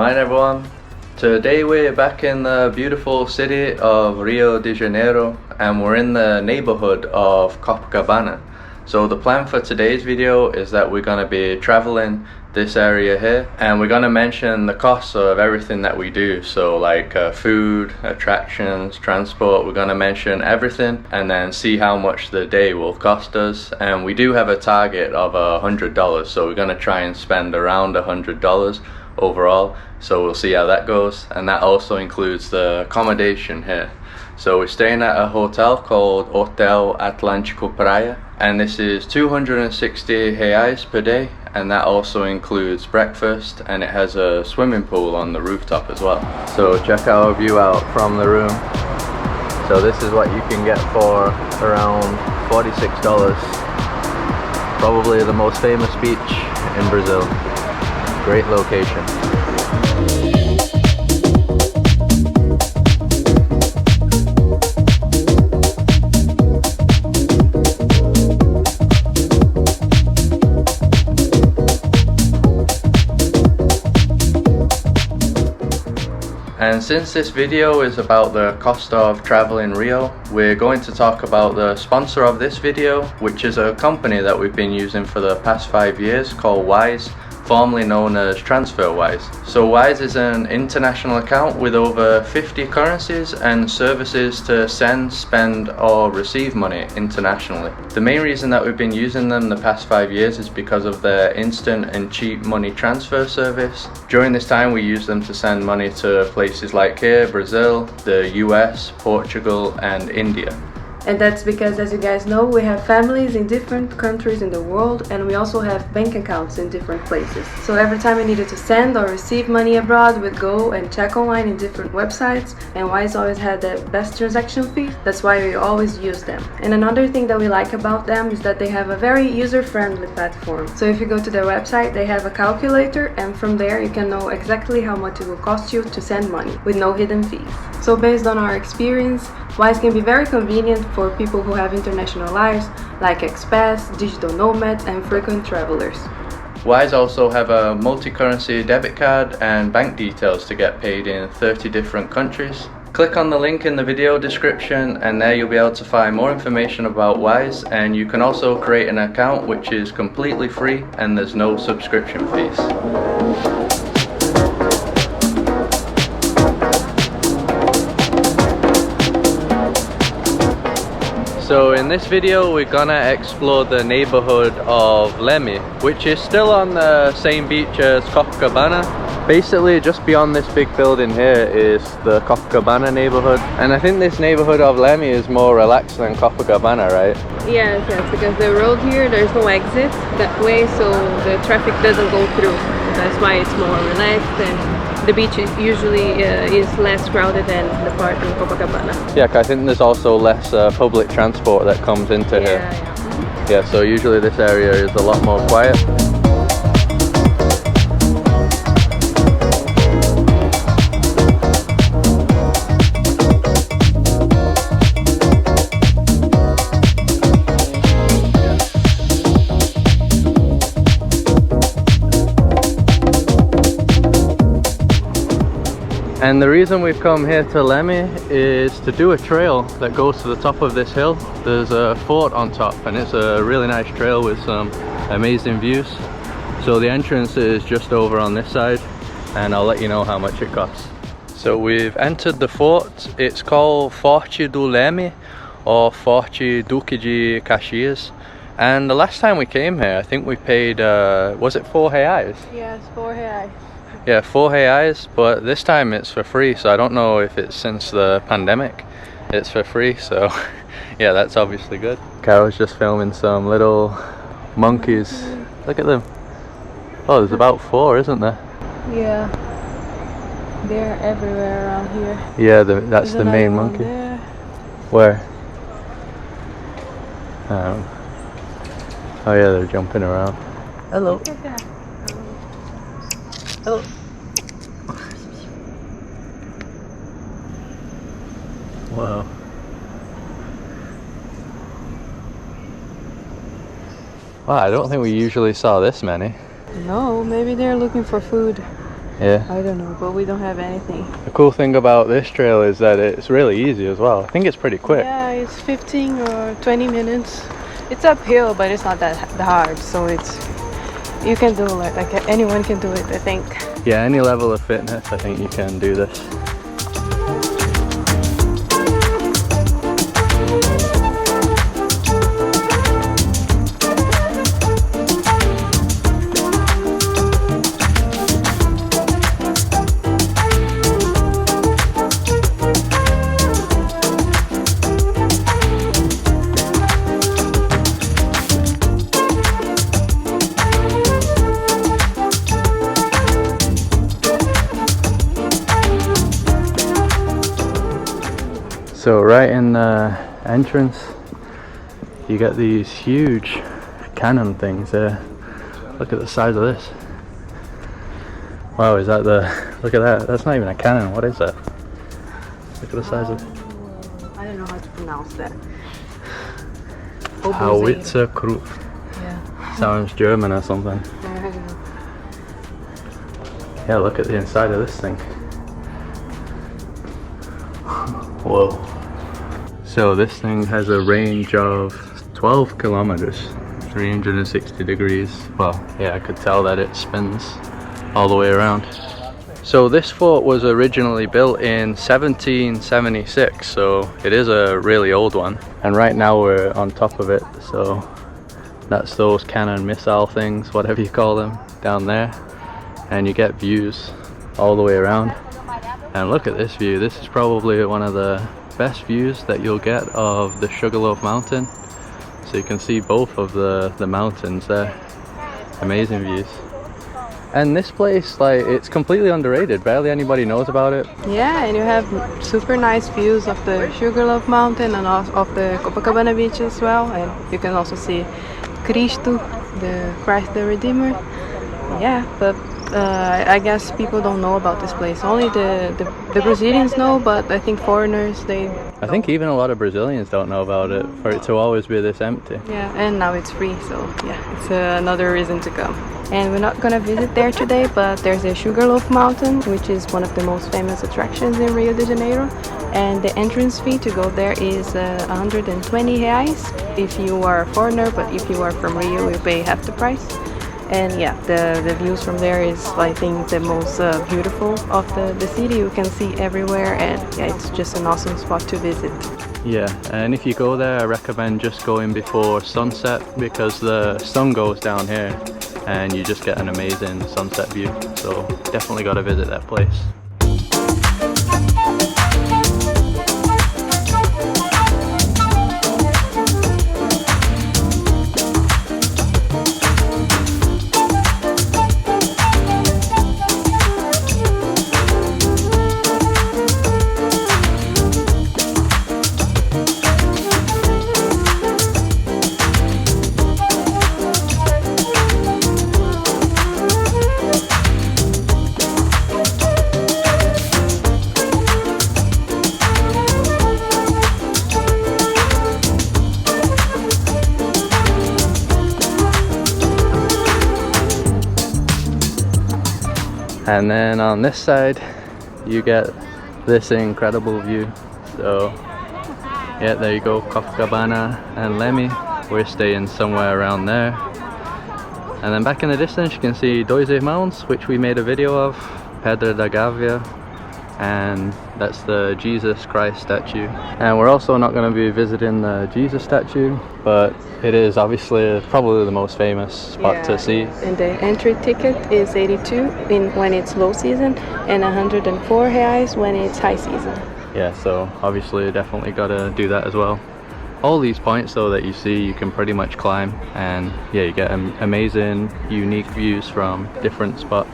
Alright everyone, today we're back in the beautiful city of Rio de Janeiro and we're in the neighborhood of Copacabana. So the plan for today's video is that we're going to be traveling this area here and we're going to mention the costs of everything that we do. So like food, attractions, transport, we're going to mention everything and then see how much the day will cost us. And we do have a target of $100, so we're going to try and spend around $100 overall, so we'll see how that goes. And that also includes the accommodation here. So we're staying at a hotel called Hotel Atlântico Praia, and this is 260 reais per day, and that also includes breakfast, and it has a swimming pool on the rooftop as well. So check our view out from the room. So this is what you can get for around $46. Probably the most famous beach in Brazil. Great location. And since this video is about the cost of travel in Rio, we're going to talk about the sponsor of this video, which is a company that we've been using for the past 5 years called Wise, formerly known as TransferWise. So Wise is an international account with over 50 currencies and services to send, spend or receive money internationally. The main reason that we've been using them the past 5 years is because of their instant and cheap money transfer service. During this time we use them to send money to places like here, Brazil, the US, Portugal and India. And that's because, as you guys know, we have families in different countries in the world, and we also have bank accounts in different places. So every time we needed to send or receive money abroad, we'd go and check online in different websites, and Wise always had the best transaction fee. That's why we always use them. And another thing that we like about them is that they have a very user-friendly platform. So if you go to their website, they have a calculator, and from there you can know exactly how much it will cost you to send money with no hidden fees. So based on our experience, Wise can be very convenient for people who have international lives, like expats, digital nomads, and frequent travelers. Wise also have a multi-currency debit card and bank details to get paid in 30 different countries. Click on the link in the video description and there you'll be able to find more information about Wise, and you can also create an account which is completely free and there's no subscription fees. So in this video we're gonna explore the neighborhood of Leme, which is still on the same beach as Copacabana. Basically just beyond this big building here is the Copacabana neighborhood, and I think this neighborhood of Leme is more relaxed than Copacabana, right? Yes, because the road here, there's no exit that way, so the traffic doesn't go through. That's why it's more relaxed, and the beach usually is less crowded than the part in Copacabana. Yeah, I think there's also less public transport that comes into here. Yeah, so usually this area is a lot more quiet. And the reason we've come here to Leme is to do a trail that goes to the top of this hill. There's a fort on top and it's a really nice trail with some amazing views. So the entrance is just over on this side and I'll let you know how much it costs. So we've entered the fort. It's called Forte do Leme or Forte Duque de Caxias. And the last time we came here, I think we paid, was it 4 reais? Yes, 4 reais. Yeah, 4 reais, but this time it's for free, so I don't know if it's since the pandemic. It's for free, so yeah, that's obviously good. Carol's just filming some little monkeys. Look at them. Oh, there's about 4, isn't there? Yeah, they're everywhere around here. Yeah, that's the main monkey. There. Where? Oh yeah, they're jumping around. Hello. Look at that. Hello. Wow. Wow, I don't think we usually saw this many. No, maybe they're looking for food. Yeah. I don't know, but we don't have anything. The cool thing about this trail is that it's really easy as well. I think it's pretty quick. Yeah, it's 15 or 20 minutes. It's uphill, but it's not that hard, so you can do like anyone can do it, I think. Yeah, any level of fitness, I think you can do this. So right in the entrance, you get these huge cannon things there. Look at the size of this. Wow, is that look at that. That's not even a cannon. What is that? Look at the size of it. I don't know how to pronounce that. Howitzerkrug. Yeah. Sounds German or something. I don't know. Yeah, look at the inside of this thing. Whoa. So this thing has a range of 12 kilometers, 360 degrees. Well, yeah, I could tell that it spins all the way around. So this fort was originally built in 1776, so it is a really old one. And right now we're on top of it, so that's those cannon missile things, whatever you call them, down there. And you get views all the way around. And look at this view. This is probably one of the best views that you'll get of the Sugarloaf Mountain. So you can see both of the mountains there. Amazing views. And this place, like, it's completely underrated. Barely anybody knows about it. Yeah, and you have super nice views of the Sugarloaf Mountain and of the Copacabana beach as well. And you can also see Cristo, the Christ the Redeemer. Yeah, but I guess people don't know about this place. Only the Brazilians know, but I think foreigners, I think even a lot of Brazilians don't know about it, for it to always be this empty. Yeah, and now it's free, so yeah, it's another reason to come. And we're not gonna visit there today, but there's a Sugarloaf Mountain, which is one of the most famous attractions in Rio de Janeiro. And the entrance fee to go there is 120 reais if you are a foreigner, but if you are from Rio, you pay half the price. And yeah, the views from there is, I think, the most beautiful of the city. You can see everywhere, and yeah, it's just an awesome spot to visit. Yeah, and if you go there, I recommend just going before sunset, because the sun goes down here and you just get an amazing sunset view. So definitely got to visit that place. And then on this side you get this incredible view. So yeah, there you go, Copacabana and Leme. We're staying somewhere around there. And then back in the distance you can see Dois Irmãos, which we made a video of, Pedra da Gávea, and that's the Jesus Christ statue. And we're also not going to be visiting the Jesus statue, but it is obviously probably the most famous spot to see. And the entry ticket is 82 when it's low season and 104 reais when it's high season. Yeah, so obviously definitely got to do that as well. All these points though that you see, you can pretty much climb, and yeah, you get amazing unique views from different spots.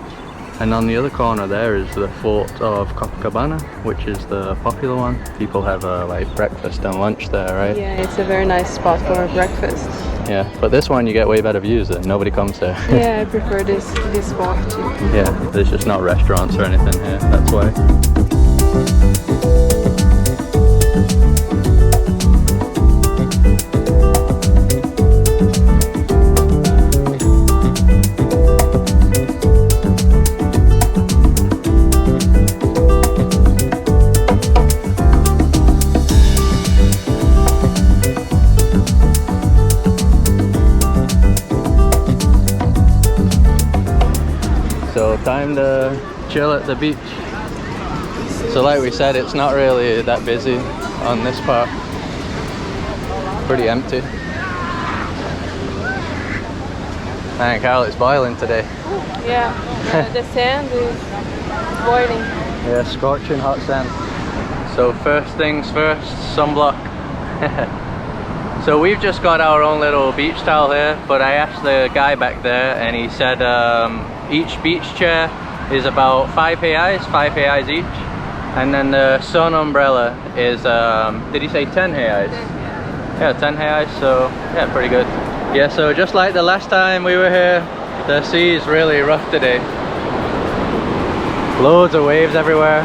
And on the other corner there is the fort of Copacabana, which is the popular one. People have like breakfast and lunch there, right? Yeah, it's a very nice spot for breakfast. Yeah, but this one you get way better views and nobody comes there. Yeah, I prefer this spot too. Yeah, there's just not restaurants or anything here, that's why. So time to chill at the beach. So like we said, it's not really that busy on this part. Pretty empty. Man, Carol, it's boiling today. Yeah, the sand is boiling. Yeah, scorching hot sand. So first things first, sunblock. So we've just got our own little beach towel here, but I asked the guy back there and he said each beach chair is about 5 reais each. And then the sun umbrella is, did he say 10 reais? Yeah, 10 reais, so yeah, pretty good. Yeah, so just like the last time we were here, the sea is really rough today. Loads of waves everywhere.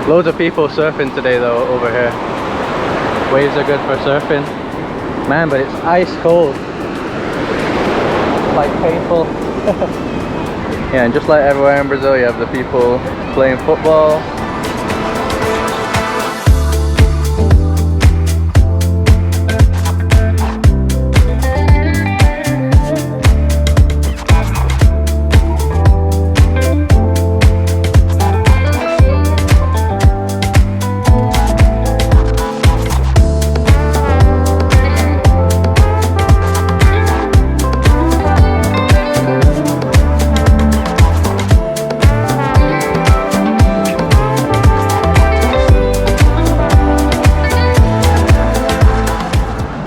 Loads of people surfing today though over here. Waves are good for surfing. Man, but it's ice cold. Like painful. Yeah, and just like everywhere in Brazil, you have the people playing football.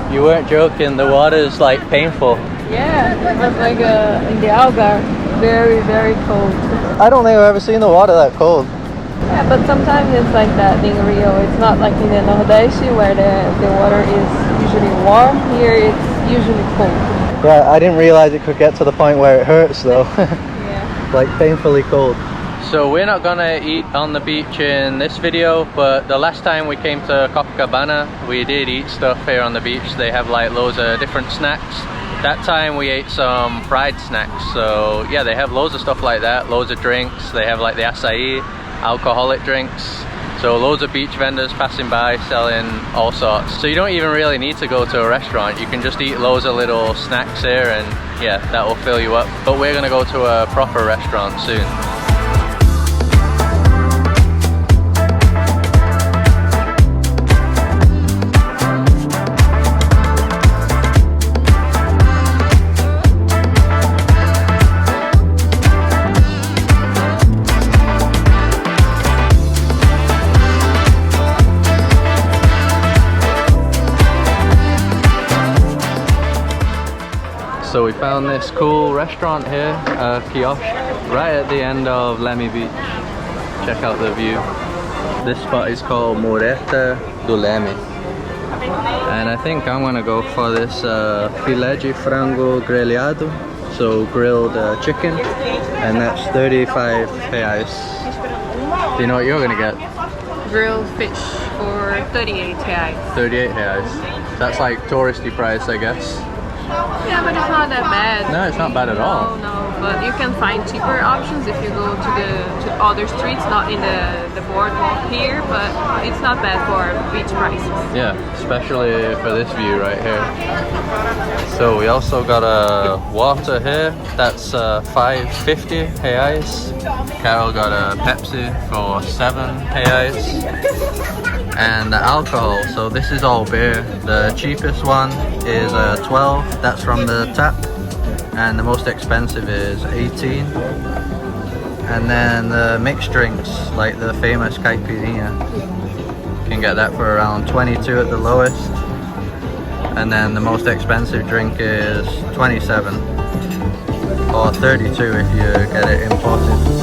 You weren't joking, the water's like painful. Yeah, it was like in the Algarve, very, very cold. I don't think I've ever seen the water that cold. Yeah, but sometimes it's like that in Rio. It's not like in the Nordeste where the water is usually warm. Here it's usually cold. Yeah, I didn't realize it could get to the point where it hurts though. Yeah. Like painfully cold. So we're not gonna eat on the beach in this video, but the last time we came to Copacabana, we did eat stuff here on the beach. They have like loads of different snacks. That time we ate some fried snacks. So yeah, they have loads of stuff like that, loads of drinks. They have like the acai, alcoholic drinks. So loads of beach vendors passing by selling all sorts. So you don't even really need to go to a restaurant. You can just eat loads of little snacks here and yeah, that will fill you up. But we're gonna go to a proper restaurant soon. So we found this cool restaurant here, a kiosk, right at the end of Leme Beach. Check out the view. This spot is called Moreta do Leme. And I think I'm gonna go for this filé de frango grelhado, so grilled chicken, and that's 35 reais. Do you know what you're gonna get? Grilled fish for 38 reais. 38 reais. That's like touristy price, I guess. Yeah, but it's not that bad. No, it's not bad at all. No, but you can find cheaper options if you go to other streets, not in the boardwalk here, but it's not bad for beach prices. Yeah, especially for this view right here. So we also got a water here, that's 5.50 reais. Carol got a Pepsi for 7 reais. And the alcohol, so this is all beer. The cheapest one is 12, that's from the tap, and the most expensive is 18. And then the mixed drinks, like the famous caipirinha, you can get that for around 22 at the lowest, and then the most expensive drink is 27 or 32 if you get it imported.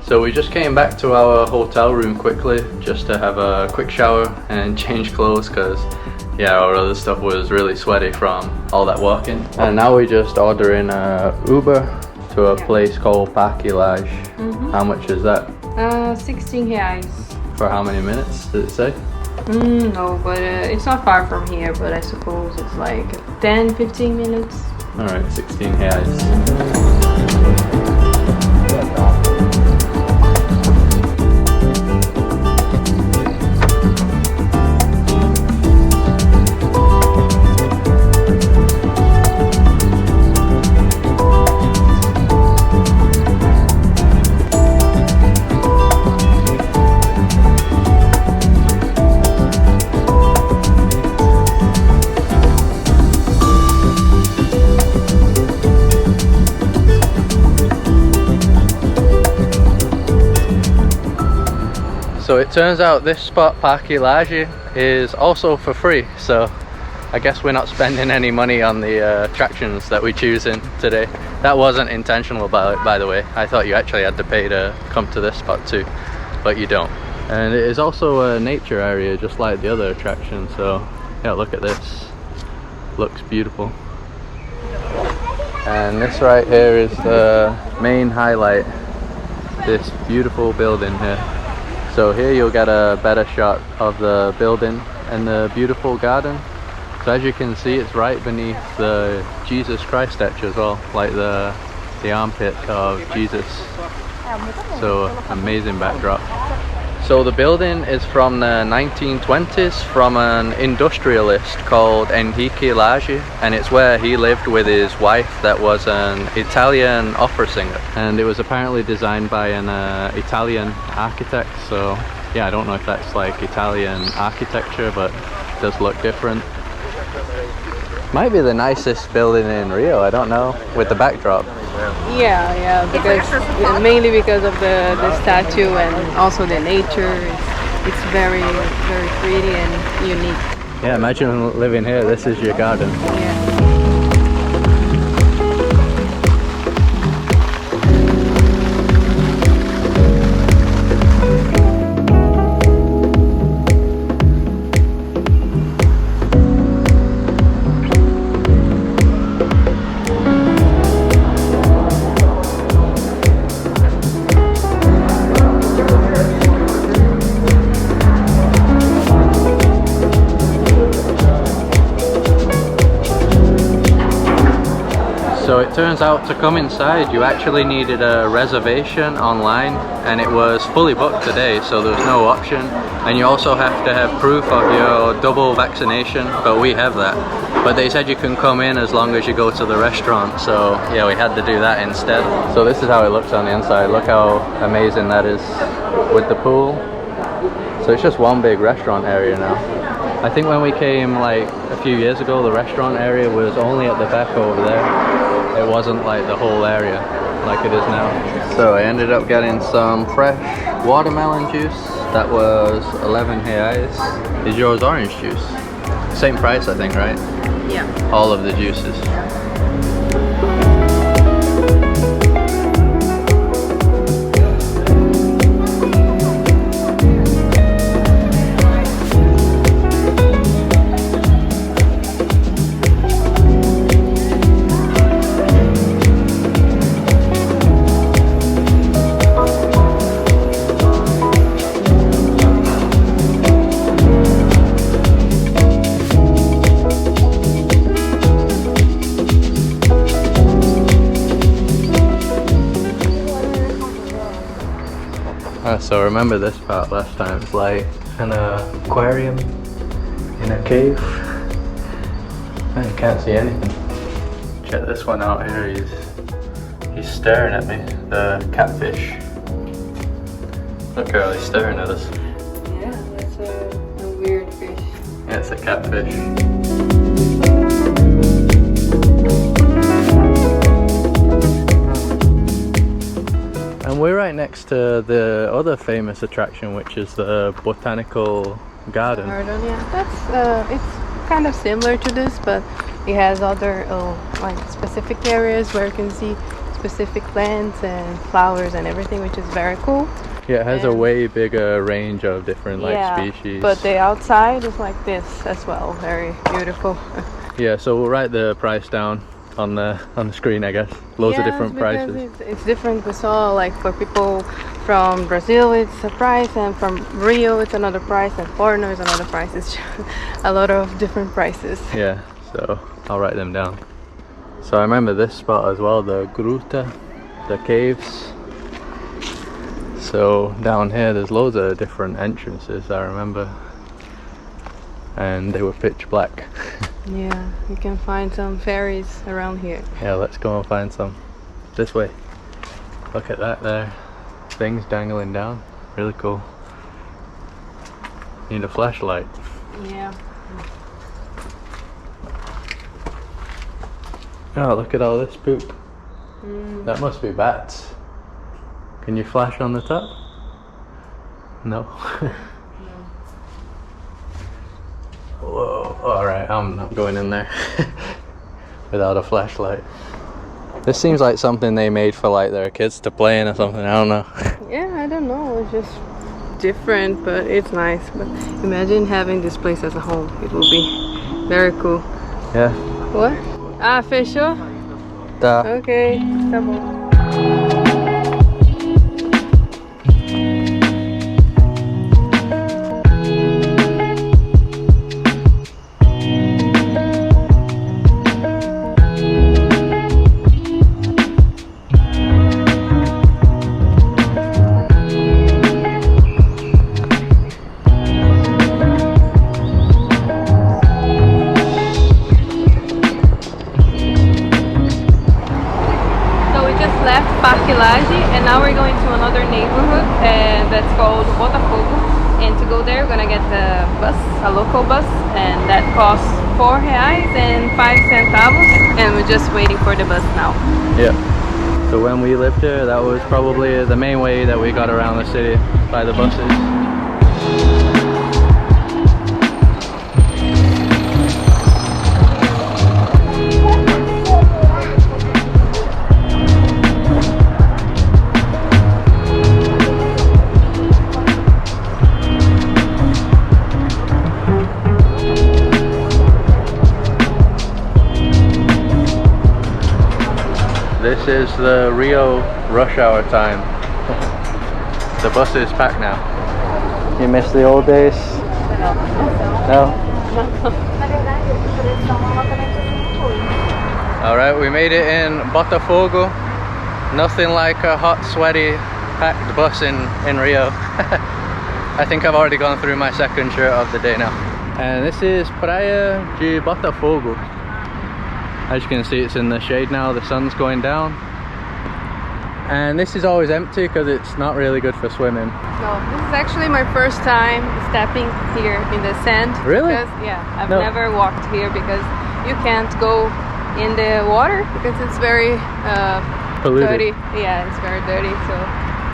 So we just came back to our hotel room quickly just to have a quick shower and change clothes because yeah, our other stuff was really sweaty from all that walking. And now we just ordering a Uber to a place called Parque Lage. How much is that? 16 reais. For how many minutes did it say? No, but it's not far from here, but I suppose it's like 10-15 minutes. Alright, 16 reais. So it turns out this spot, Parque Lage, is also for free, so I guess we're not spending any money on the attractions that we choose in today. That wasn't intentional by the way. I thought you actually had to pay to come to this spot too, but you don't. And it is also a nature area just like the other attraction, so yeah, look at this. Looks beautiful. And this right here is the main highlight, this beautiful building here. So here you'll get a better shot of the building and the beautiful garden. So as you can see, it's right beneath the Jesus Christ statue as well, like the armpit of Jesus. So amazing backdrop. So the building is from the 1920s from an industrialist called Enrique Lage, and it's where he lived with his wife that was an Italian opera singer. And it was apparently designed by an Italian architect, so yeah, I don't know if that's like Italian architecture, but it does look different. Might be the nicest building in Rio, I don't know, with the backdrop. Yeah, because mainly because of the statue and also the nature. It's very, very pretty and unique. Yeah, imagine living here, this is your garden. Yeah. So it turns out to come inside you actually needed a reservation online, and it was fully booked today, so there was no option. And you also have to have proof of your double vaccination, but we have that. But they said you can come in as long as you go to the restaurant, so yeah, we had to do that instead. So this is how it looks on the inside. Look how amazing that is with the pool. So it's just one big restaurant area now. I think when we came like a few years ago, the restaurant area was only at the back over there. It wasn't like the whole area like it is now. So I ended up getting some fresh watermelon juice. That was 11 reais. Is yours orange juice? Same price, I think, right? Yeah. All of the juices. So remember this part last time, it's like an aquarium in a cave. Man, you can't see anything. Check this one out here, he's staring at me, the catfish. Look how he's staring at us. Yeah, that's a weird fish. Yeah, it's a catfish. And we're right next to the other famous attraction, which is the Botanical Garden. Yeah, that's it's kind of similar to this, but it has other like specific areas where you can see specific plants and flowers and everything, which is very cool. Yeah, it has a way bigger range of different species. But the outside is like this as well, very beautiful. Yeah, so we'll write the price down on the screen, I guess. Loads of different prices. It's different. We saw like for people from Brazil it's a price, and from Rio it's another price, and foreigners another price. It's a lot of different prices. Yeah, so I'll write them down. So I remember this spot as well, the Gruta, the caves. So down here there's loads of different entrances, I remember. And they were pitch black. Yeah, you can find some fairies around here. Yeah, let's go and find some. This way. Look at that there. Things dangling down. Really cool. Need a flashlight. Yeah. Oh, look at all this poop. That must be bats. Can you flash on the top? No. Whoa, alright, I'm not going in there without a flashlight. This seems like something they made for like their kids to play in or something, I don't know. Yeah, I don't know, it's just different, but it's nice. But imagine having this place as a home. It will be very cool. Yeah. What? Ah, fechou? Tá. Ok, tá bom. Parque Lage, and now we're going to another neighborhood that's called Botafogo, and to go there we're gonna get the bus, a local bus, and that costs R$4.05, and we're just waiting for the bus now. Yeah. So when we lived here, that was probably the main way that we got around the city, by the buses. This is the Rio rush hour time. The bus is packed now. You miss the old days? No? Alright, we made it in Botafogo. Nothing like a hot, sweaty, packed bus in Rio. I think I've already gone through my second shirt of the day now. And this is Praia de Botafogo. As you can see, it's in the shade now, the sun's going down. And this is always empty because it's not really good for swimming. No, this is actually my first time stepping here in the sand. Really? Because, yeah, I've never walked here because you can't go in the water because it's very polluted. Dirty. Yeah, it's very dirty, so,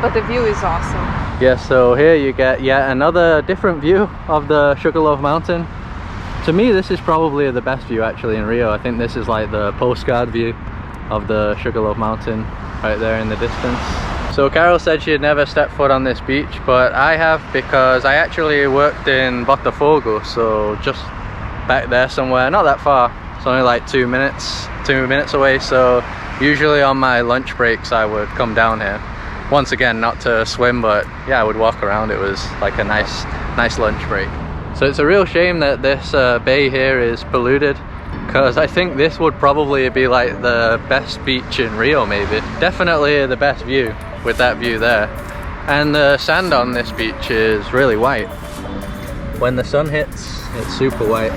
but the view is awesome. Yeah, so here you get yet another different view of the Sugarloaf Mountain. To me, this is probably the best view actually in Rio. I think this is like the postcard view of the Sugarloaf Mountain right there in the distance. So Carol said she had never stepped foot on this beach, but I have, because I actually worked in Botafogo, so just back there somewhere, not that far. It's only like 2 minutes away, so usually on my lunch breaks I would come down here. Once again, not to swim, but yeah, I would walk around. It was like a nice lunch break. So it's a real shame that this bay here is polluted, because I think this would probably be like the best beach in Rio, maybe. Definitely the best view, with that view there. And the sand on this beach is really white. When the sun hits, it's super white.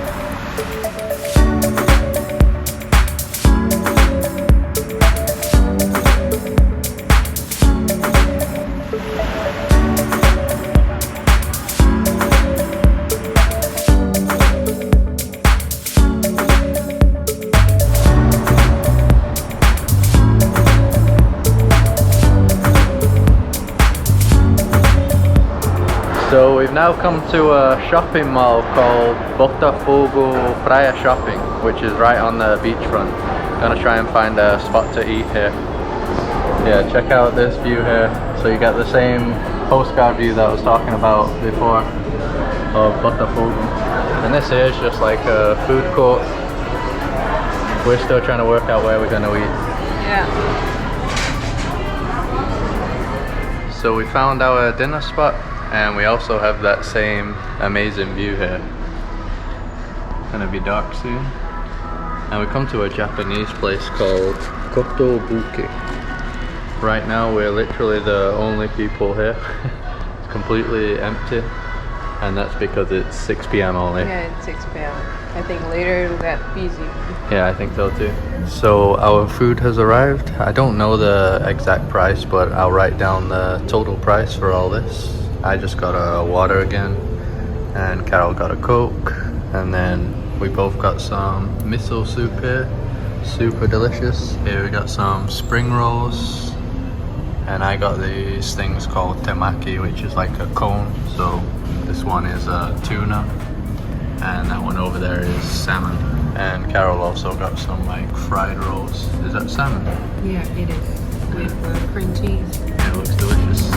So we've now come to a shopping mall called Botafogo Praia Shopping, which is right on the beachfront. Gonna try and find a spot to eat here. Yeah, check out this view here. So you get the same postcard view that I was talking about before of Botafogo. And this here is just like a food court. We're still trying to work out where we're gonna eat. Yeah. So we found our dinner spot. And we also have that same amazing view here. Gonna be dark soon. and we come to a Japanese place called Kotobuki. Right now we're literally the only people here. It's completely empty, and that's because it's 6 p.m. only. Yeah, it's 6 p.m. I think later it'll get busy. Yeah, I think so too. So our food has arrived. I don't know the exact price, but I'll write down the total price for all this. I just got a water again, and Carol got a Coke, and then we both got some miso soup here. Super delicious. Here we got some spring rolls, and I got these things called temaki, which is like a cone. So this one is tuna, and that one over there is salmon. And Carol also got some like fried rolls. Is that salmon? Yeah, it is. With cream cheese. Yeah, it looks delicious.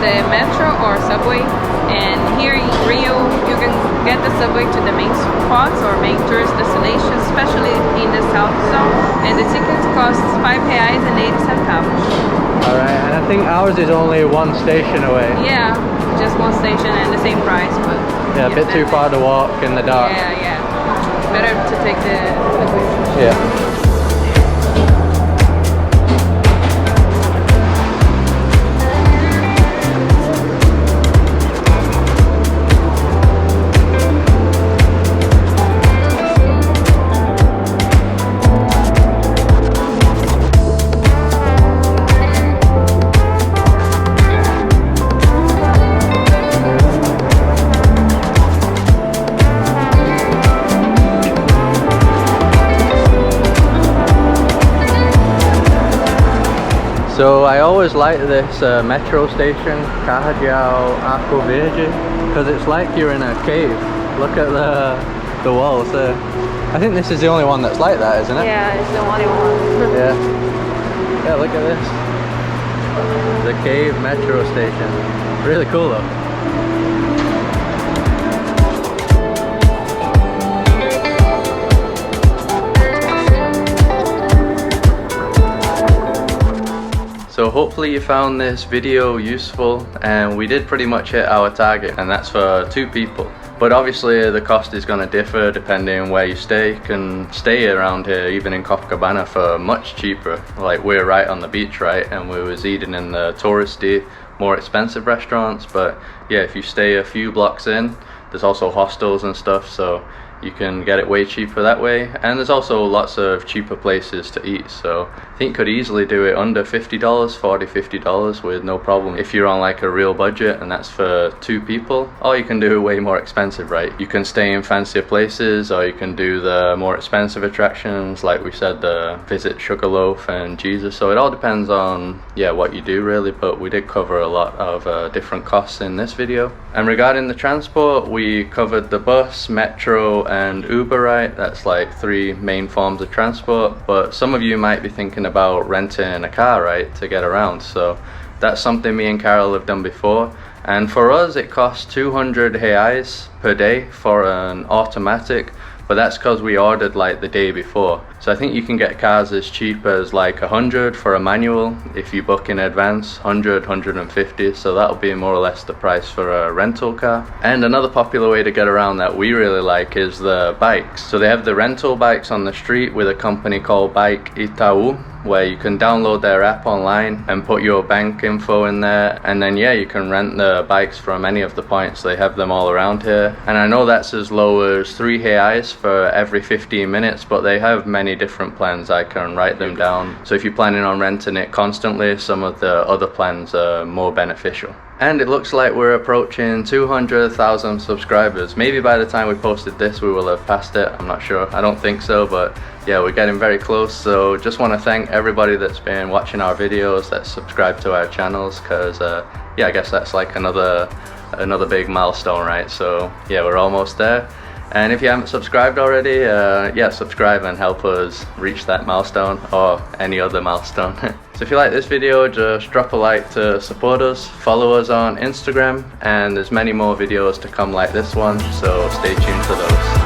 Metro or subway, and here in Rio you can get the subway to the main spots or main tourist destinations, especially in the south zone, and the tickets cost 5 reais and 80 centavos. Alright, and I think ours is only one station away. Yeah, just one station and the same price, but yeah, a bit too far to walk in the dark. Yeah, better to take the subway. Yeah. So I always like this metro station, accommodation, because it's like you're in a cave. Look at the walls there. I think this is the only one that's like that, isn't it? Yeah, it's the only one. Yeah. Yeah, look at this. The cave metro station. Really cool though. So hopefully you found this video useful, and we did pretty much hit our target, and that's for 2 people. But obviously the cost is going to differ depending where you stay. You can stay around here, even in Copacabana, for much cheaper. Like we're right on the beach, right, and we was eating in the touristy, more expensive restaurants. But yeah, if you stay a few blocks in, there's also hostels and stuff, so you can get it way cheaper that way. And there's also lots of cheaper places to eat, so I think you could easily do it under $50, $40–50 with no problem if you're on like a real budget, and that's for 2 people. Or you can do way more expensive, right? You can stay in fancier places, or you can do the more expensive attractions, like we said, the visit Sugarloaf and Jesus. So it all depends on what you do really, but we did cover a lot of different costs in this video. And regarding the transport, we covered the bus, metro and Uber, right? That's like 3 main forms of transport. But some of you might be thinking about renting a car, right, to get around. So that's something me and Carol have done before, and for us it costs 200 reais per day for an automatic, but that's because we ordered like the day before. So I think you can get cars as cheap as like 100 for a manual if you book in advance, 100, 150, so that'll be more or less the price for a rental car. And another popular way to get around that we really like is the bikes. So they have the rental bikes on the street with a company called Bike Itaú, where you can download their app online and put your bank info in there, and then you can rent the bikes from any of the points. They have them all around here, and I know that's as low as 3 reais for every 15 minutes, but they have many different plans. I can write them down, so if you're planning on renting it constantly, some of the other plans are more beneficial. And it looks like we're approaching 200,000 subscribers. Maybe by the time we posted this we will have passed it, I'm not sure. I don't think so, but yeah, we're getting very close. So just want to thank everybody that's been watching our videos, that's subscribed to our channels, because I guess that's like another big milestone, right? So yeah, we're almost there. And if you haven't subscribed already, yeah, subscribe and help us reach that milestone or any other milestone. So if you like this video, just drop a like to support us, follow us on Instagram, and there's many more videos to come like this one, so stay tuned for those.